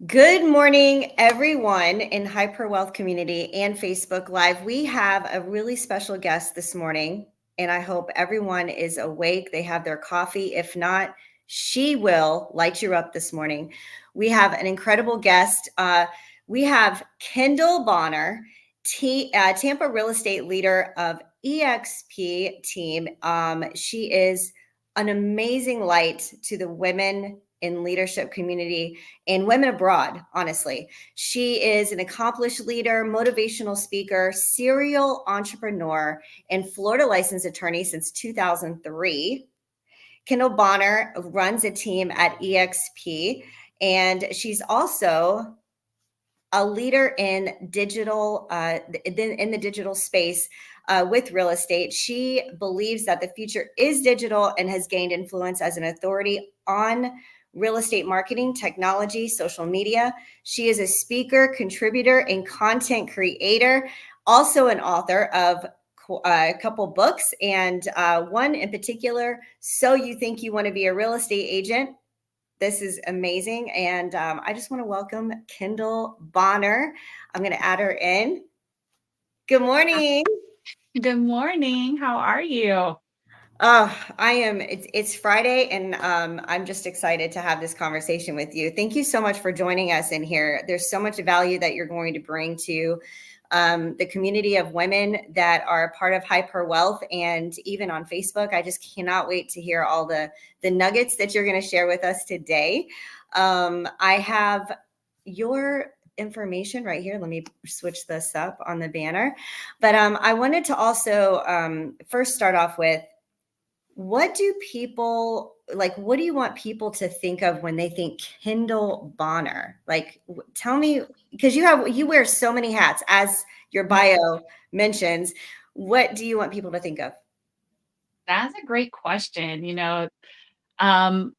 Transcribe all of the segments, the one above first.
Good morning, everyone in Hyper Wealth Community and Facebook Live. We have a really special guest this morning, and I hope everyone is awake. They have their coffee. If not, she will light you up this morning. We have an incredible guest. We have Kendall Bonner, Tampa real estate leader of EXP team. She is an amazing light to the women in leadership community and women abroad, honestly. She is an accomplished leader, motivational speaker, serial entrepreneur, and Florida licensed attorney since 2003. Kendall Bonner runs a team at EXP, and she's also a leader in digital in the digital space with real estate. She believes that the future is digital and has gained influence as an authority on real estate marketing, technology, social media. She is a speaker, contributor, and content creator, also an author of a couple books, and one in particular, So You Think You Want to Be a Real Estate Agent. This is amazing. And I just want to welcome Kendall Bonner. I'm going to add her in. Good morning. Good morning. How are you? Oh, I am. It's Friday, and I'm just excited to have this conversation with you. Thank you so much for joining us in here. There's so much value that you're going to bring to the community of women that are a part of Hyper Wealth, and even on Facebook. I just cannot wait to hear all the nuggets that you're going to share with us today. I have your information right here. Let me switch this up on the banner. But I wanted to also first start off with, what do people like? What do you want people to think of when they think Kendall Bonner? Like, tell me, because you wear so many hats, as your bio mentions. What do you want people to think of? That's a great question. Um,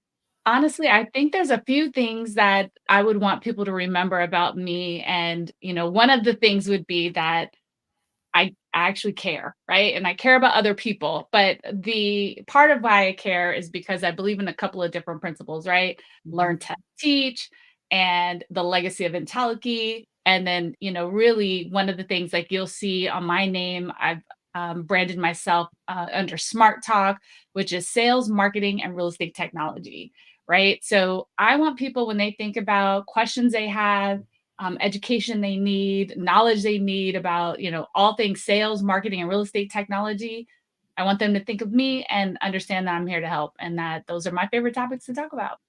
honestly, I think there's a few things that I would want people to remember about me. And, one of the things would be that I actually care, right? And I care about other people. But the part of why I care is because I believe in a couple of different principles, right? Learn, Mhm. to teach, and the legacy of Entelechy. And then, really one of the things like you'll see on my name, I've branded myself under Smart Talk, which is sales, marketing, and real estate technology, right? So I want people, when they think about questions they have, education they need, knowledge they need about, all things sales, marketing, and real estate technology. I want them to think of me and understand that I'm here to help, and that those are my favorite topics to talk about.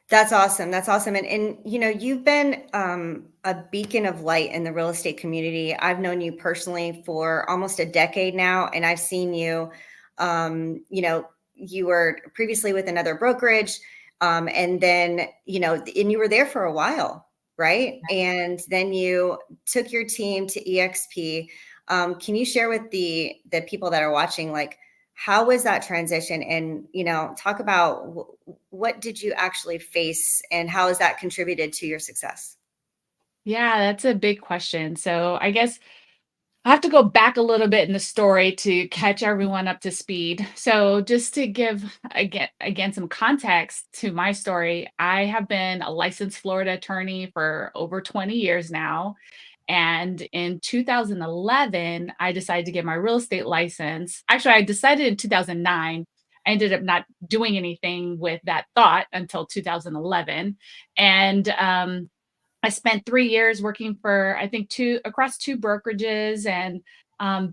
That's awesome. That's awesome. And you've been a beacon of light in the real estate community. I've known you personally for almost a decade now, and I've seen you. You were previously with another brokerage, and then and you were there for a while, right? And then you took your team to EXP. Can you share with the people that are watching, like, how was that transition? And talk about what did you actually face, and how has that contributed to your success? Yeah, that's a big question. So I guess I have to go back a little bit in the story to catch everyone up to speed. So just to give again some context to my story, I have been a licensed Florida attorney for over 20 years now. And in 2011, I decided to get my real estate license. Actually, I decided in 2009. I ended up not doing anything with that thought until 2011. And I spent 3 years working for, I think, across two brokerages, and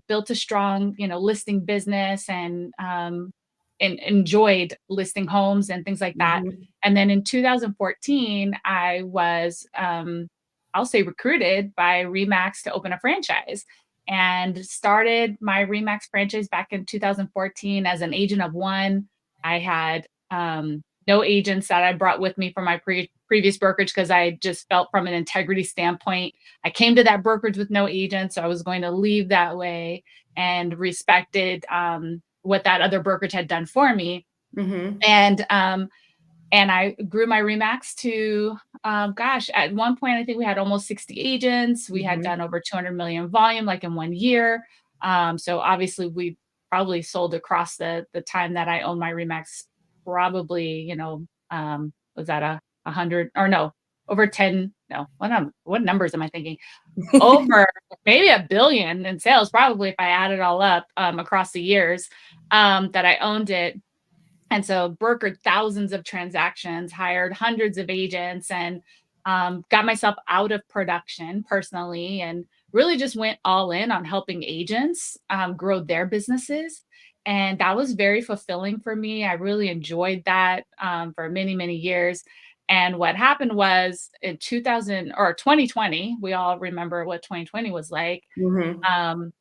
built a strong, listing business, and enjoyed listing homes and things like that. Mhm. And then in 2014, I was, I'll say, recruited by Remax to open a franchise, and started my Remax franchise back in 2014 as an agent of one. I had no agents that I brought with me from my previous brokerage, because I just felt, from an integrity standpoint, I came to that brokerage with no agents, so I was going to leave that way, and respected what that other brokerage had done for me. Mhm. And I grew my Remax to, gosh, at one point, I think we had almost 60 agents. We had Mhm. done over 200 million volume, like in 1 year. So obviously, we probably sold across the time that I owned my Remax, probably, was that a hundred, or no? over 10, no, what numbers am I thinking? Over maybe 1 billion in sales, probably if I add it all up, across the years, that I owned it. And so brokered thousands of transactions, hired hundreds of agents, and got myself out of production personally, and really just went all in on helping agents grow their businesses. And that was very fulfilling for me. I really enjoyed that for many, many years. And what happened was in 2000 or 2020, we all remember what 2020 was like. Mhm. Um,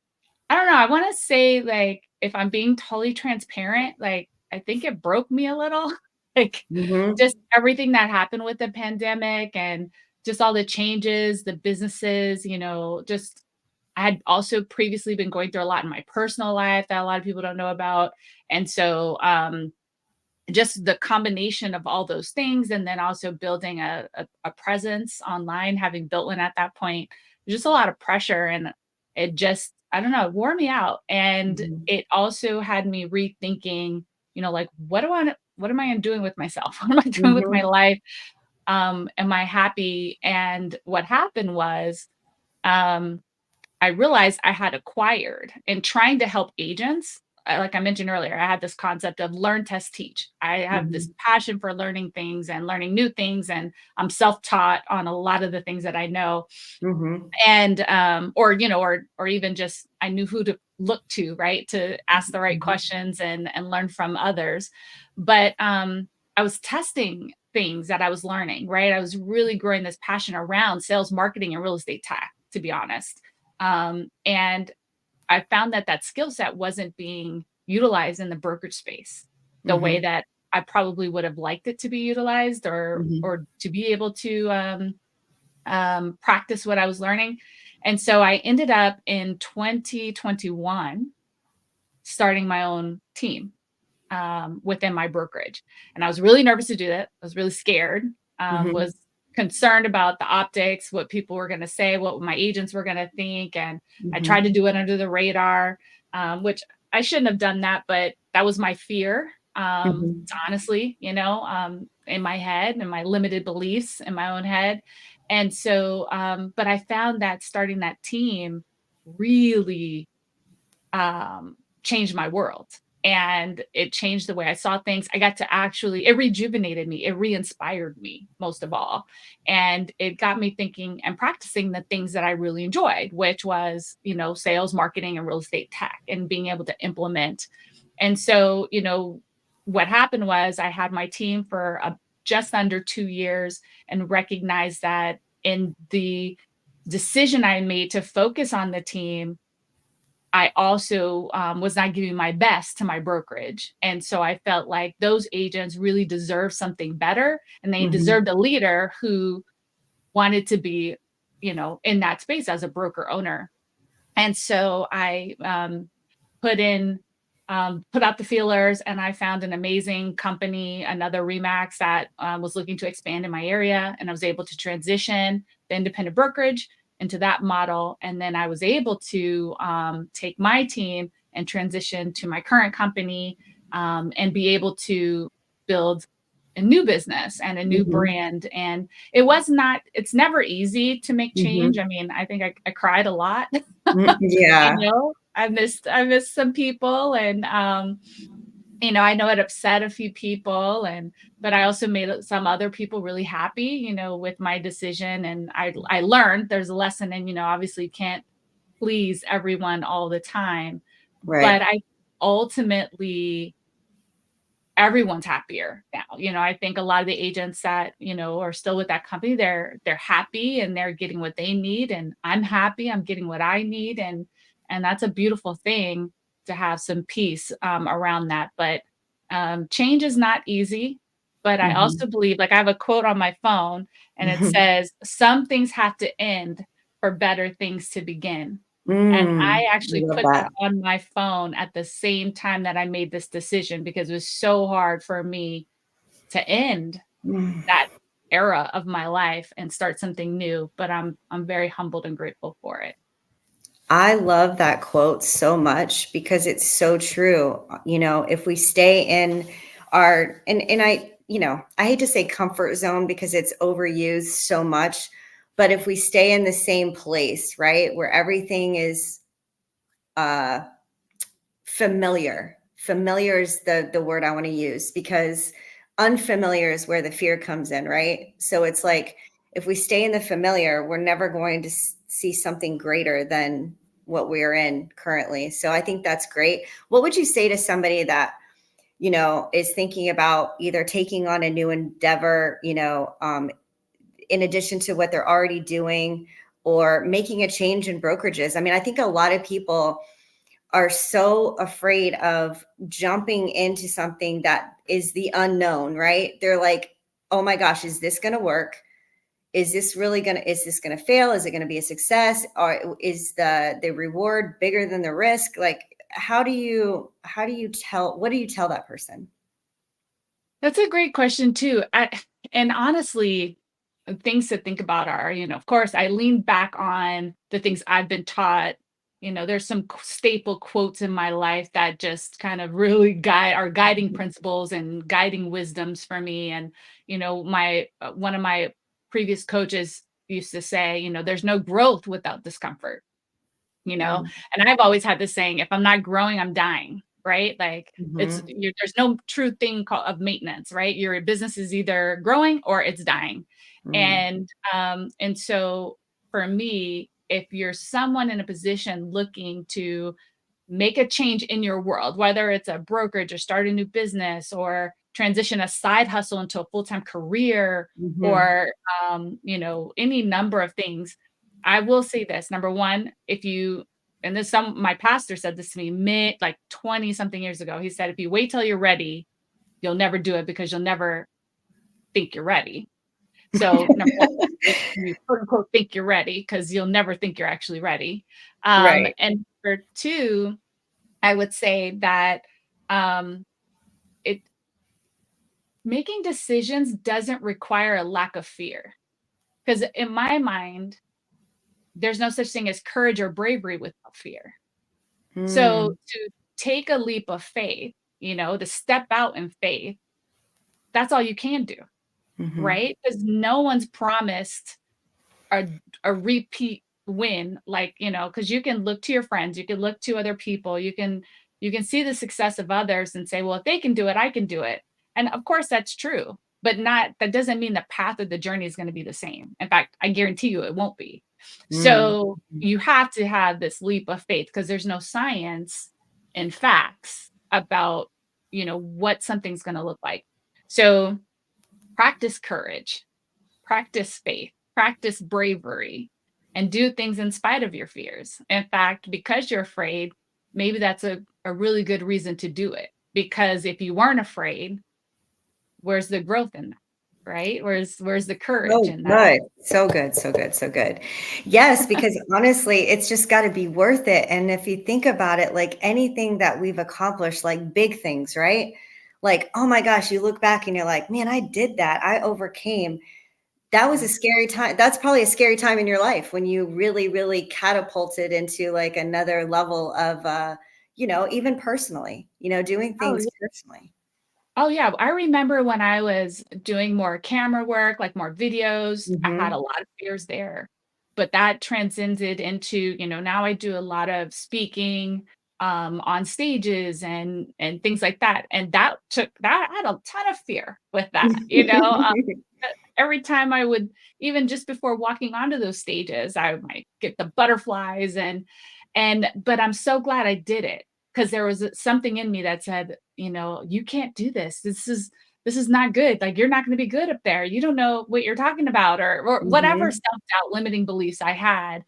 I don't know. I want to say, like, if I'm being totally transparent, like, I think it broke me a little. Like, Mhm. just everything that happened with the pandemic and just all the changes, the businesses, just I had also previously been going through a lot in my personal life that a lot of people don't know about. And so, just the combination of all those things, and then also building a presence online, having built one at that point, just a lot of pressure. And it just, I don't know, it wore me out. And Mhm. it also had me rethinking, like, what am I doing with myself? What am I doing with my Mhm. life? Am I happy? And what happened was, um I realized I had acquired in trying to help agents. Like I mentioned earlier, I had this concept of learn, test, teach. I have this Mhm. passion for learning things and learning new things, and I'm self-taught on a lot of the things that I know. Mhm. And or even just I knew who to look to, right, to ask the right Mhm. questions and learn from others. But I was testing things that I was learning, right? I was really growing this passion around sales, marketing, and real estate tech, to be honest. And I found that that skill set wasn't being utilized in the brokerage space the way Mhm. that I probably would have liked it to be utilized, Mhm. or to be able to practice what I was learning. And so I ended up in 2021 starting my own team within my brokerage. And I was really nervous to do that. I was really scared, Mhm. was concerned about the optics, what people were going to say, what my agents were going to think. And I tried to Mhm. do it under the radar, which I shouldn't have done that, but that was my fear. Mhm. Honestly, in my head and my limited beliefs in my own head. And so, but I found that starting that team really changed my world, and it changed the way I saw things. I got to actually, it rejuvenated me, it re-inspired me most of all. And it got me thinking and practicing the things that I really enjoyed, which was, sales, marketing, and real estate tech, and being able to implement. And so, what happened was I had my team for just under 2 years, and recognized that in the decision I made to focus on the team, I also was not giving my best to my brokerage. And so I felt like those agents really deserve something better, and they Mhm. deserved a leader who wanted to be, in that space as a broker owner. And so I put in, put out the feelers, and I found an amazing company, another Remax that was looking to expand in my area. And I was able to transition the independent brokerage into that model. And then I was able to take my team and transition to my current company, and be able to build a new business and a new Mhm. brand. And it's never easy to make change. Mhm. I mean, I think I cried a lot. Mm, yeah. I missed some people, and I know it upset a few people, and but I also made some other people really happy, with my decision. And I learned there's a lesson in, obviously you can't please everyone all the time, but Right. I ultimately everyone's happier now. I think a lot of the agents that, are still with that company, they're happy and they're getting what they need, and I'm happy, I'm getting what I need. And that's a beautiful thing, to have some peace around that. But change is not easy. But I also Mhm. believe, like, I have a quote on my phone, and it Mhm. says, some things have to end for better things to begin. And Mm. I I actually love put that that. on my phone at the same time that I made this decision, because it was so hard for me to end Mm. that era of my life and start something new. But I'm very humbled and grateful for it. I love that quote so much because it's so true. If we stay in our and I I hate to say comfort zone because it's overused so much, but if we stay in the same place, right, where everything is uh, familiar. Familiar is the word I want to use because unfamiliar is where the fear comes in, right? So it's like if we stay in the familiar, we're never going to see something greater than what we're in currently. So I think that's great. What would you say to somebody that is thinking about either taking on a new endeavor, in addition to what they're already doing, or making a change in brokerages? I mean, I think a lot of people are so afraid of jumping into something that is the unknown, right? They're like, oh my gosh, is this going to work? Is this going to fail? Is it going to be a success? Or is the reward bigger than the risk? Like, what do you tell that person? That's a great question too. And honestly, things to think about are, of course, I lean back on the things I've been taught. There's some staple quotes in my life that just kind of really are guiding principles and guiding wisdoms for me. And, my one of my previous coaches used to say, there's no growth without discomfort. Mm, And I've always had this saying, if I'm not growing, I'm dying, right? Like mhm, there's no true thing called of maintenance, right? Your business is either growing or it's dying. mm, And so for me, if you're someone in a position looking to make a change in your world, whether it's a brokerage or start a new business or transition a side hustle into a full-time career mhm, or any number of things. I will say this. Number one, if you and this some my pastor said this to me mid like 20 something years ago. He said, if you wait till you're ready, you'll never do it because you'll never think you're ready. So number one, wait till you quote unquote think you're ready because you'll never think you're actually ready. right. And number two, I would say that um, it making decisions doesn't require a lack of fear. Because in my mind, there's no such thing as courage or bravery without fear. So Mm, to take a leap of faith, to step out in faith, that's all you can do, mhm, right? Because no one's promised a a repeat win, like, because you can look to your friends, you can look to other people, you can see the success of others and say, well, if they can do it, I can do it. And of course that's true, but not that doesn't mean the path of the journey is going to be the same. In fact, I guarantee you it won't be. mm, So you have to have this leap of faith because there's no science and facts about, what something's going to look like. So practice courage, practice faith, practice bravery, and do things in spite of your fears. In fact, because you're afraid, maybe that's a really good reason to do it. Because if you weren't afraid, where's the growth in that? Right? Where's the courage so in that? good. So good, so good, so good. Yes, because honestly, it's just gotta be worth it, and if you think about it, like, anything that we've accomplished, like, big things, right? Like, oh my gosh, you look back and you're like, "Man, I did that. I overcame." That was a Yes. scary time. That's probably a scary time in your life when you really, really catapulted into, like, another level of, even personally, doing Oh, things personally. Oh, yeah. I remember when I was doing more camera work, like more videos, I had a Mhm, lot of fears there. But that transcended into, now I do a lot of speaking on stages and things like that. And that I had a ton of fear with that, every time I would even just before walking onto those stages, I might get the butterflies and but I'm so glad I did it because there was something in me that said, you can't do this. This is not good. Like you're not going to be good up there. You don't know what you're talking about or whatever mhm. self-doubt limiting beliefs I had.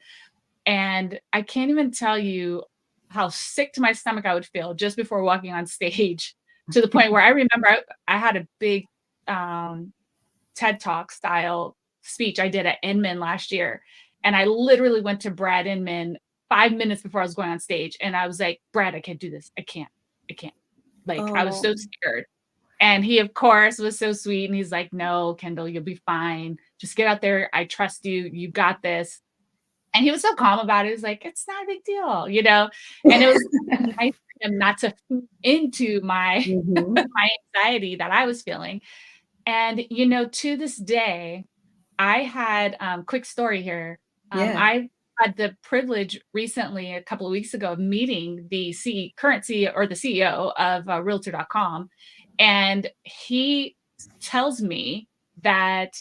And I can't even tell you how sick to my stomach I would feel just before walking on stage to the point where I remember I had a big um TED Talk style speech I did at Inman last year. And I literally went to Brad Inman 5 minutes before I was going on stage. And I was like, Brad, I can't do this. I can't. I can't. Like, I was Oh. so scared. And he, of course, was so sweet. And he's like, no, Kendall, you'll be fine. Just get out there. I trust you. You got this. And he was so calm about it. He was like, it's not a big deal. And it was nice for him not to feed into my Mhm. my anxiety that I was feeling. And, to this day, I had, quick story here. Yeah. I had the privilege recently, a couple of weeks ago, of meeting the current CEO or the CEO of Realtor.com. And he tells me that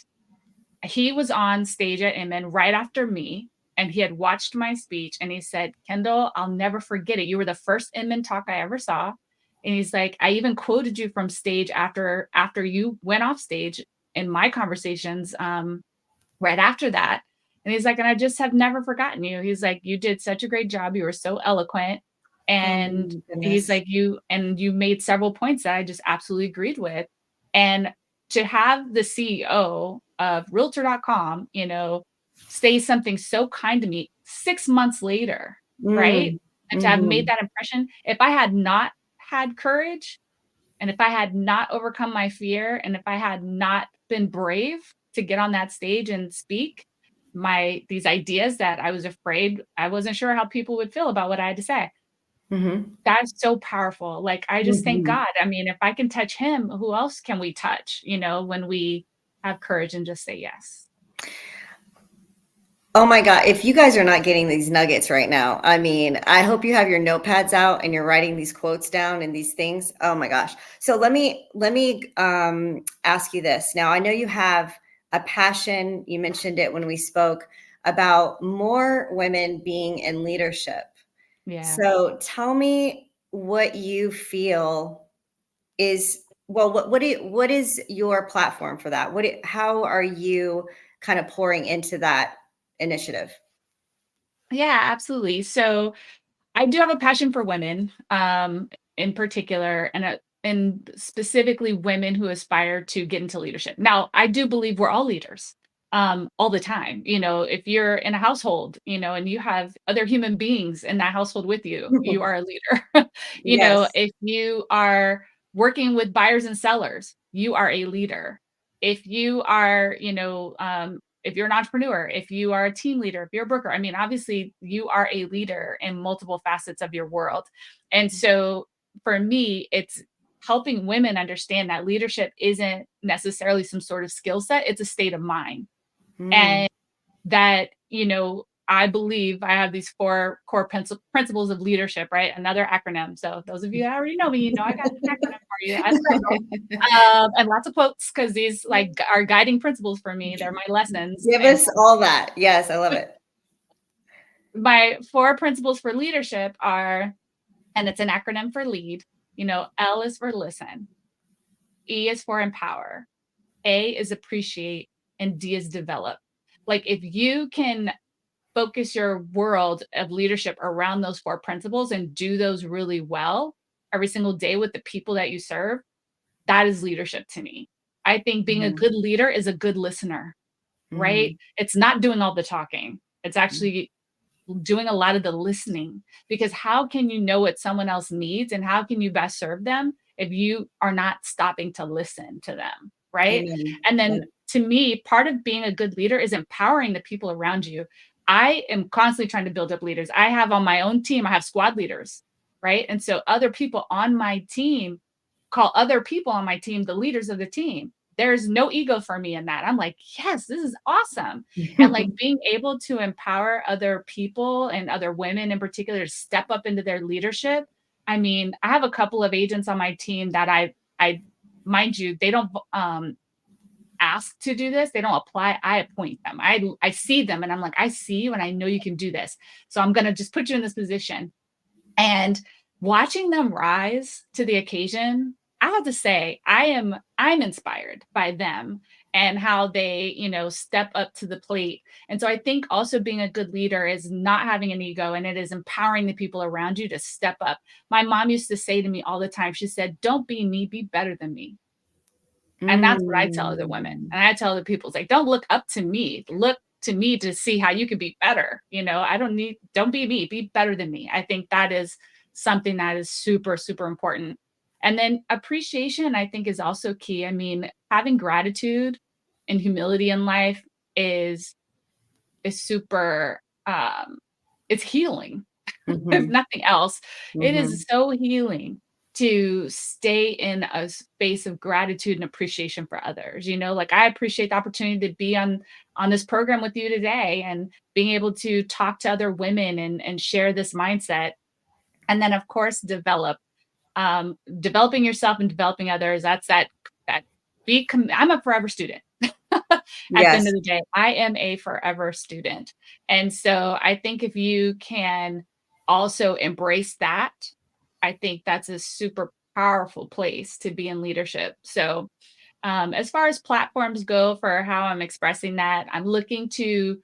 he was on stage at Inman right after me, and he had watched my speech, and he said, "Kendall, I'll never forget it. You were the first Inman talk I ever saw." And he's like, "I even quoted you from stage after you went off stage in my conversations right after that." And he's like, "And I just have never forgotten you." He's like, "You did such a great job. You were so eloquent." Oh And my he's goodness. like, "You made several points that I just absolutely agreed with." And to have the CEO of Realtor.com, say something so kind to me 6 months later, right? Mm. And to have made Mhm. that impression, if I had not had courage, and if I had not overcome my fear, and if I had not been brave to get on that stage and speak these ideas that I was afraid, I wasn't sure how people would feel about what I had to say. Mhm. That's so powerful. Like, I just thank Mhm. God. I mean, if I can touch him, who else can we touch, when we have courage and just say yes. Oh my God, if you guys are not getting these nuggets right now, I mean, I hope you have your notepads out and you're writing these quotes down and these things. Oh my gosh. So let me ask you this. Now, I know you have a passion, you mentioned it when we spoke about more women being in leadership. Yeah. So tell me what you feel is well, what is your platform for that? How are you kind of pouring into that initiative? Yeah, absolutely. So I do have a passion for women, in particular, and specifically women who aspire to get into leadership. Now, I do believe we're all leaders, all the time. If you're in a household, and you have other human beings in that household with you, you are a leader. Yes. If you are working with buyers and sellers, you are a leader. If you are, if you're an entrepreneur, if you are a team leader, if you're a broker, I mean, obviously you are a leader in multiple facets of your world. And so for me, it's helping women understand that leadership isn't necessarily some sort of skill set, it's a state of mind. Mm. And that, I believe I have these four core principles of leadership, right? Another acronym. So those of you that already know me, I got an acronym for you as well. And lots of quotes because these are guiding principles for me. They're my lessons. Give And us all that. Yes, I love it. my four principles for leadership are, and it's an acronym for lead, L is for listen, E is for empower, A is appreciate, and D is develop. Like if you can focus your world of leadership around those four principles and do those really well every single day with the people that you serve, that is leadership to me. I think being a Mhm. good leader is a good listener, right? Mhm. It's not doing all the talking. It's actually doing a lot of the listening, because how can you know what someone else needs and how can you best serve them if you are not stopping to listen to them, right? Amen. And Yeah. then to me, part of being a good leader is empowering the people around you. I am constantly trying to build up leaders. I have on my own team, I have squad leaders, right? And so other people on my team call other people on my team the leaders of the team. There's no ego for me in that. I'm like, yes, this is awesome. And like being able to empower other people and other women in particular to step up into their leadership. I mean, I have a couple of agents on my team that I mind you, they don't ask to do this. They don't apply. I appoint them. I see them and I'm like, I see you and I know you can do this. So I'm going to just put you in this position. And watching them rise to the occasion, I have to say, I'm inspired by them and how they, step up to the plate. And so I think also being a good leader is not having an ego, and it is empowering the people around you to step up. My mom used to say to me all the time, she said, "Don't be me, be better than me." And that's what I tell other women. Mm. And I tell other people, it's like, don't look up to me. Look to me to see how you can be better. Don't be me, be better than me. I think that is something that is super, super important. And then appreciation, I think, is also key. I mean, having gratitude and humility in life is super it's healing. If Mhm. nothing else, it is Mhm. so healing to stay in a space of gratitude and appreciation for others. Like I appreciate the opportunity to be on this program with you today and being able to talk to other women and share this mindset. And then of course developing yourself and developing others. That's that I'm a forever student. At the end Yes. of the day, I am a forever student. And so I think if you can also embrace that, I think that's a super powerful place to be in leadership. So, as far as platforms go for how I'm expressing that, I'm looking to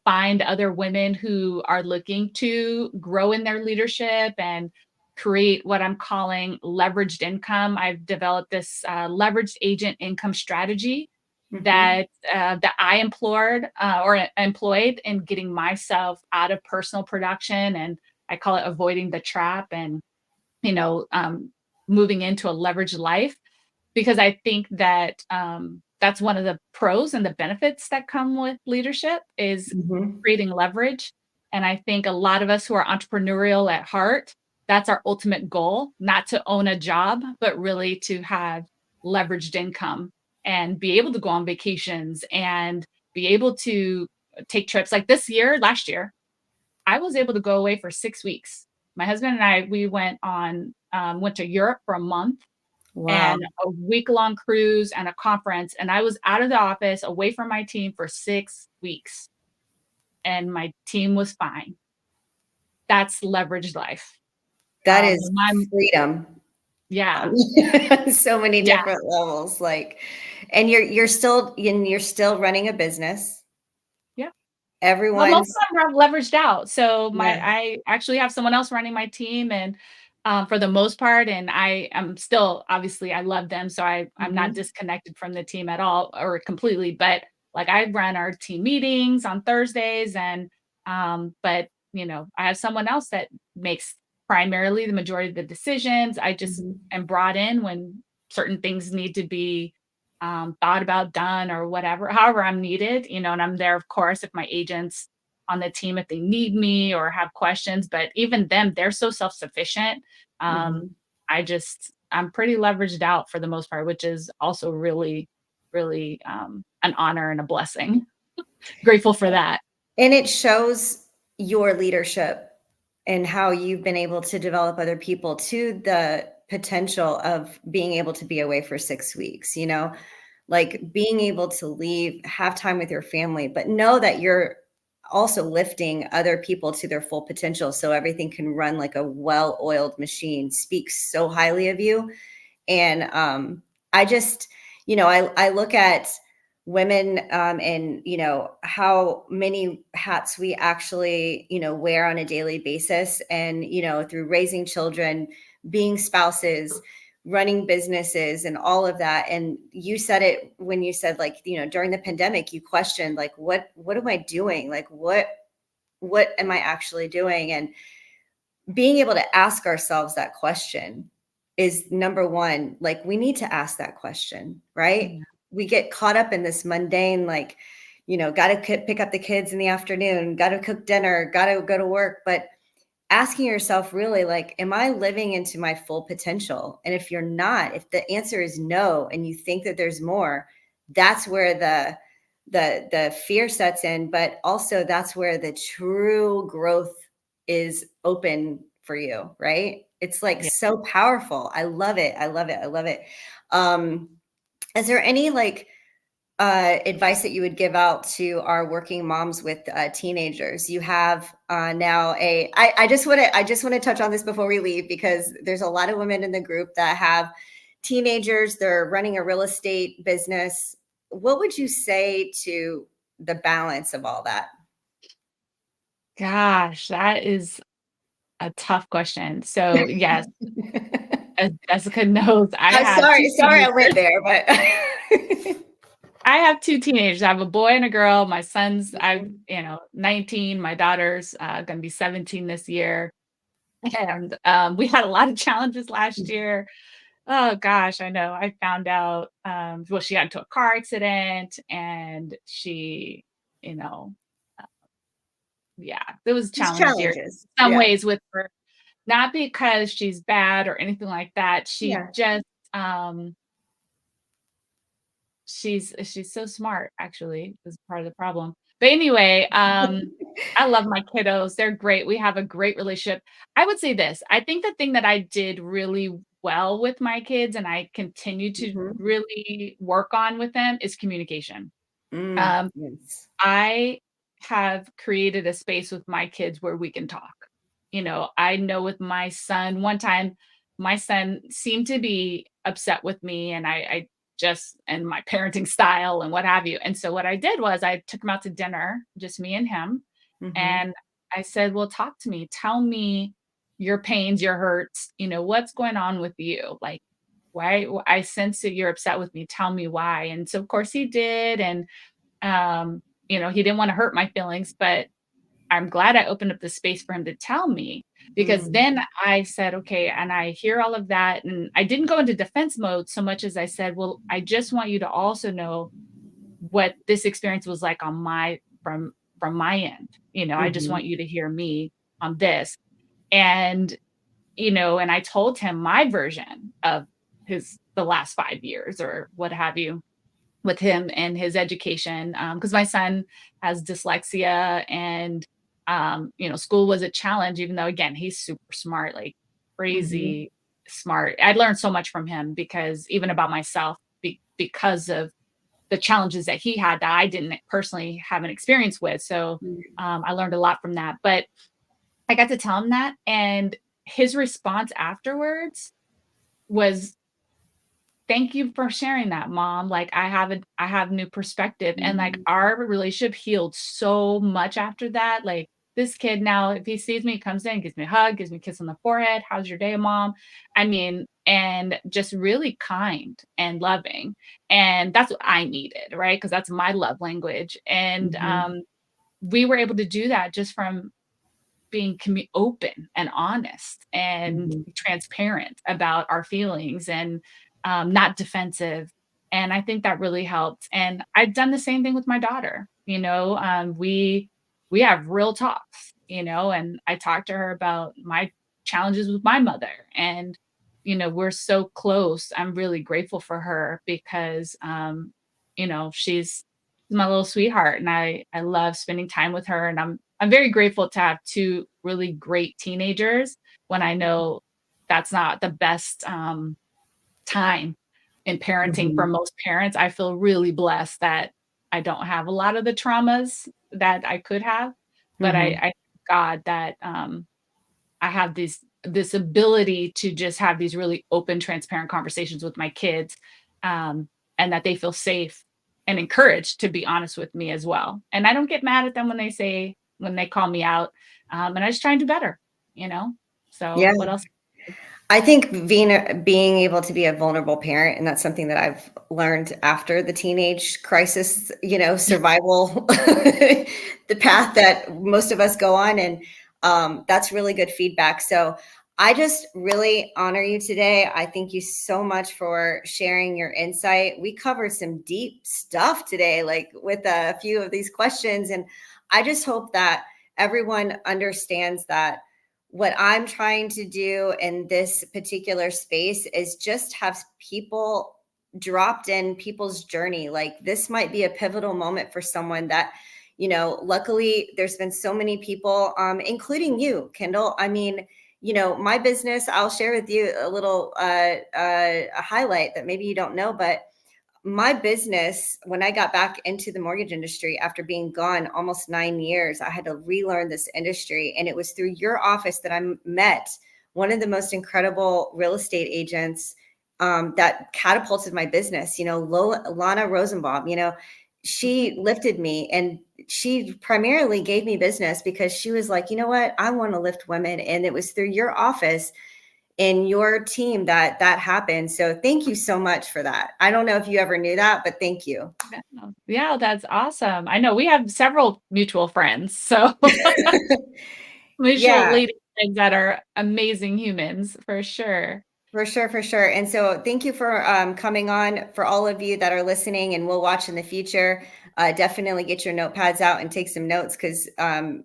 find other women who are looking to grow in their leadership and create what I'm calling leveraged income. I've developed this leveraged agent income strategy Hmm. that I employed in getting myself out of personal production, and I call it avoiding the trap, and you know, um, moving into a leveraged life, because I think that that's one of the pros and the benefits that come with leadership is Hmm. creating leverage. And I think a lot of us who are entrepreneurial at heart, that's our ultimate goal, not to own a job, but really to have leveraged income and be able to go on vacations and be able to take trips. Like last year, I was able to go away for 6 weeks. My husband and I, we went to Europe for a month Wow. and a week-long cruise and a conference, and I was out of the office, away from my team for 6 weeks, and my team was fine. That's leveraged life. That is And my freedom Yeah, on so many yeah. different levels. Like, and you're still running a business. Yeah. Well, most Everyone's of them are leveraged out. So yeah. I actually have someone else running my team, and for the most part, and I am still, obviously I love them, so I'm not Hmm. disconnected from the team at all or completely. But like I run our team meetings on Thursdays, and but I have someone else that makes primarily the majority of the decisions. I just Hmm. am brought in when certain things need to be thought about, done, or whatever, however I'm needed, and I'm there, of course, if my agents on the team, if they need me or have questions, but even them, they're so self-sufficient. Um, Hmm. I'm pretty leveraged out for the most part, which is also really, really an honor and a blessing. Grateful for that. And it shows your leadership and how you've been able to develop other people to the potential of being able to be away for 6 weeks, like being able to leave, have time with your family, but know that you're also lifting other people to their full potential so everything can run like a well-oiled machine speaks so highly of you. And I just, I look at women, and how many hats we actually wear on a daily basis, and through raising children, being spouses, running businesses, and all of that. And you said it when you said, like, during the pandemic you questioned, like, what am I doing, like what am I actually doing? And being able to ask ourselves that question is number one. Like, we need to ask that question, right? Yeah. We get caught up in this mundane, like, got to pick up the kids in the afternoon, got to cook dinner, got to go to work. But asking yourself, really, like, am I living into my full potential? And if you're not, if the answer is no, and you think that there's more, that's where the fear sets in, but also that's where the true growth is open for you, right? It's like Yeah. so powerful. I love it. I love it. I love it. Um, is there any like advice that you would give out to our working moms with teenagers? You have now I just want to touch on this before we leave, because there's a lot of women in the group that have teenagers. They're running a real estate business. What would you say to the balance of all that? Gosh, that is a tough question. So yes, as Jessica knows, I I'm have two sorry I teenagers. went there, but I have 2 teenagers. I have a boy and a girl. My son's Mhm. 19. My daughter's gonna be 17 this year. And we had a lot of challenges last year. Oh gosh, I know. I found out well, she got into a car accident, and she, you know, yeah, there was Just challenges here challenges. some Yeah. ways with her. not because she's bad or anything like that. She Yeah. just, she's so smart, actually, is part of the problem. But anyway, I love my kiddos. They're great. We have a great relationship. I would say this, I think the thing that I did really well with my kids and I continue to Mhm. really work on with them is communication. Mm, Um, yes. I have created a space with my kids where we can talk. I know with my son, one time my son seemed to be upset with me and I just and my parenting style and what have you. And so what I did was I took him out to dinner, just me and him, Mhm. and I said, "Well, talk to me. Tell me your pains, your hurts, what's going on with you? Like why I sense that you're upset with me. Tell me why." And so of course he did, and he didn't want to hurt my feelings, but I'm glad I opened up the space for him to tell me because Mm, then I said, okay, and I hear all of that. And I didn't go into defense mode so much as I said, well, I just want you to also know what this experience was like on my from my end. I just mhm, want you to hear me on this. And and I told him my version of the last 5 years or what have you with him and his education, because my son has dyslexia and, school was a challenge, even though, again, he's super smart, like mhm, crazy smart. I learned so much from him because even about myself, because of the challenges that he had that I didn't personally have an experience with. So mm, I learned a lot from that. But I got to tell him that, and his response afterwards was, "Thank you for sharing that, mom. Like, I have new perspective." And, like, mm, our relationship healed so much after that. Like, this kid now, if he sees me, he comes in, gives me a hug, gives me a kiss on the forehead. "How's your day, mom?" I mean, and just really kind and loving. And that's what I needed, right? Because that's my love language. And, mhm, we were able to do that just from being open and honest and mhm, transparent about our feelings and not defensive. And I think that really helped. And I've done the same thing with my daughter. We have real talks, and I talked to her about my challenges with my mother. And we're so close. I'm really grateful for her because she's my little sweetheart, and I love spending time with her, and I'm very grateful to have 2 really great teenagers when I know that's not the best, time in parenting for mhm. most parents. I feel really blessed that I don't have a lot of the traumas that I could have, but I Mhm, thank God that, I have this ability to just have these really open, transparent conversations with my kids, and that they feel safe and encouraged to be honest with me as well. And I don't get mad at them when they call me out, and I just try and do better, you know? yeah. So what else? I think being able to be a vulnerable parent, and that's something that I've learned after the teenage crisis, survival, the path that most of us go on, and that's really good feedback. So I just really honor you today. I thank you so much for sharing your insight. We covered some deep stuff today, like with a few of these questions, and I just hope that everyone understands that what I'm trying to do in this particular space is just have people dropped in people's journey. Like this might be a pivotal moment for someone that, luckily there's been so many people, including you, Kendall. I mean, my business, I'll share with you a little a highlight that maybe you don't know, but my business, when I got back into the mortgage industry after being gone almost 9 years, I had to relearn this industry. And it was through your office that I met one of the most incredible real estate agents, that catapulted my business. Lana Rosenbaum, she lifted me, and she primarily gave me business because she was like, you know what? I want to lift women. And it was through your office in your team that that happened. So thank you so much for that. I don't know if you ever knew that, but thank you. Yeah. Yeah, that's awesome. I know we have several mutual friends, so mutual Yeah. lady friends that are amazing humans for sure. For sure, for sure. And so thank you for coming on. For all of you that are listening and will watch in the future, definitely get your notepads out and take some notes because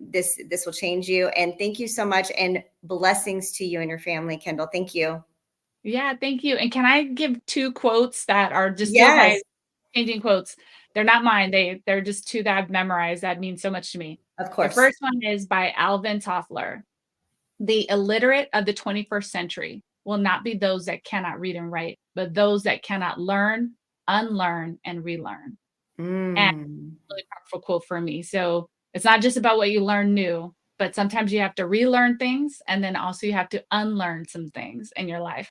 this will change you. And thank you so much. And blessings to you and your family, Kendall. Thank you. Yeah, thank you. And can I give 2 quotes that are just still Yes, my changing quotes? They're not mine. They're just 2 that I've memorized that mean so much to me. of The course. first one is by Alvin Toffler. The illiterate of the 21st century will not be those that cannot read and write, but those that cannot learn, unlearn, and relearn. And Mm, really powerful quote for me. So it's not just about what you learn new, but sometimes you have to relearn things and then also you have to unlearn some things in your life.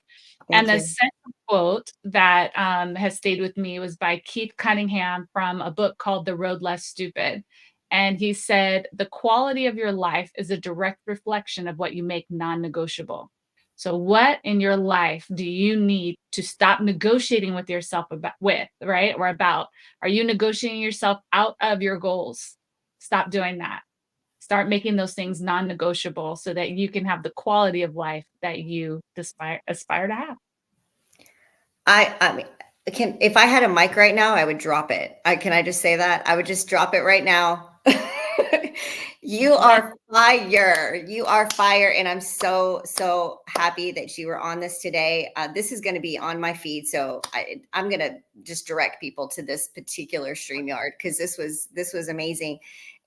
And thank the you. second quote that has stayed with me was by Keith Cunningham from a book called The Road Less Stupid. And he said, the quality of your life is a direct reflection of what you make non negotiable. So, what in your life do you need to stop negotiating with yourself about, with, right? Or about? Are you negotiating yourself out of your goals? Stop doing that. Start making those things non negotiable so that you can have the quality of life that you aspire to have. I mean, can if I had a mic right now, I would drop it. Can I just say that? I would just drop it right now. You Yes. are fire. You are fire, and I'm so happy that you were on this today. This is going to be on my feed, so I'm going to just direct people to this particular StreamYard because this was amazing.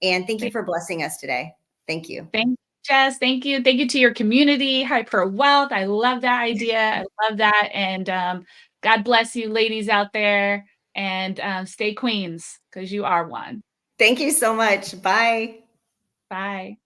And thank you for blessing us today. Thank you. Thank you, Jess. Thank you. Thank you to your community, Hyper Wealth. I love that idea. I love that. And God bless you, ladies out there. And stay queens because you are one. Thank you so much. Bye. Bye.